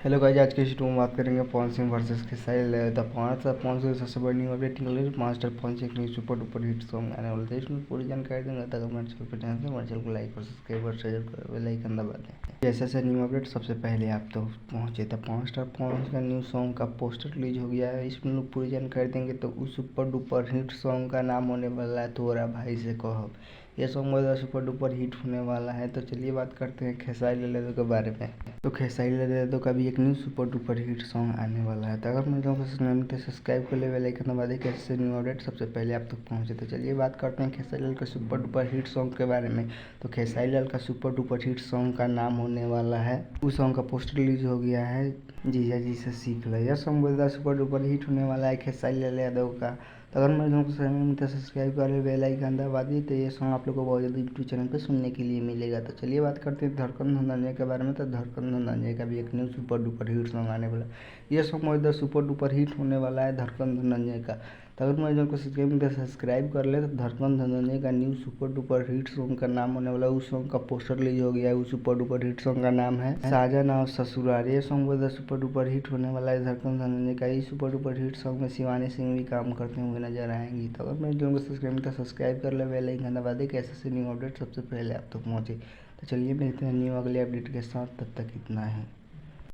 Hello guys, आज के इस वीडियो में बात करेंगे पवन सिंह वर्सेस खेसारी लाल। द पवन सिंह सबसे बड़ी न्यू अपडेट निकल रही है। मास्टर पवन सिंह की सुपर डुपर हिट सॉन्ग आने वाला है। इसमें पूरी जानकारी दूंगा। तक हमारे चैनल पर ध्यान से हमारे चैनल को लाइक और सब्सक्राइब और शेयर कर बेल आइकन दबा दें। जैसे से न्यू अपडेट सबसे पहले आप तो पहुंचे थे। स्टार पवन सिंह का न्यू सॉन्ग का पोस्टर रिलीज हो गया है। इसमें लोग पूरी जानकारी देंगे। तो उस सुपर डुपर हिट सॉन्ग का नाम होने वाला है तोरा भाई से कहो। यह सॉन्ग बहुत सुपर डुपर हिट होने वाला है। तो चलिए बात करते हैं खेसारी लाल के बारे में। तो खेसारी लाल यादव का भी एक new super duper hit song आने वाला है। तो अगर मेरे चैनल को सब्सक्राइब कर ले बेल आइकन दबा दें। कैसे न्यू अपडेट सबसे पहले आप तक पहुंचे। तो चलिए बात करते हैं खेसारी लाल का सुपर डुपर हिट सॉन्ग के बारे में। तो खेसारी लाल का सुपर डुपर हिट सॉन्ग का नाम होने वाला है, उस सॉन्ग का पोस्टर रिलीज हो गया है, जीजा जी से सीख लो। यह सॉन्ग बहुत सुपर डुपर हिट होने वाला है खेसारी लाल यादव का। तो अगर मेरे चैनल को सब्सक्राइब कर ले बेल आइकन दबा दी। तो ये सॉन्ग आप लोग को बहुत जल्दी यूट्यूब चैनल पर सुनने के लिए मिलेगा। तो चलिए बात करते हैं धड़कन धनंजय के बारे में। तो धड़कन धनंजय का भी एक new super duper hit song आने वाला है। ये सॉन्ग बहुत सुपर डुपर हिट होने वाला है धड़कन धनंजय का। तो अगर मेरे चैनल को सब्सक्राइब कर ले। तो धड़कन धनंजय का new super duper hit song का नाम होने वाला है, उस सॉन्ग का पोस्टर रिलीज हो गया है। उस सुपर डुपर हिट सॉन्ग का नाम है साजन और ससुराल। ये सॉन्ग बहुत सुपर डुपर हिट होने वाला है धड़कन धनंजय का। इस सुपर डुपर हिट सॉन्ग में शिवानी सिंह भी काम करते हुए नजर आएंगी। तो अगर मेरे चैनल को सब्सक्राइब कर ले बेल आइकन दबा दे। कैसे से न्यू अपडेट सबसे पहले आप तक पहुँचे। तो चलिए मिलते हैं न्यू अगले अपडेट के साथ। तब तक इतना है।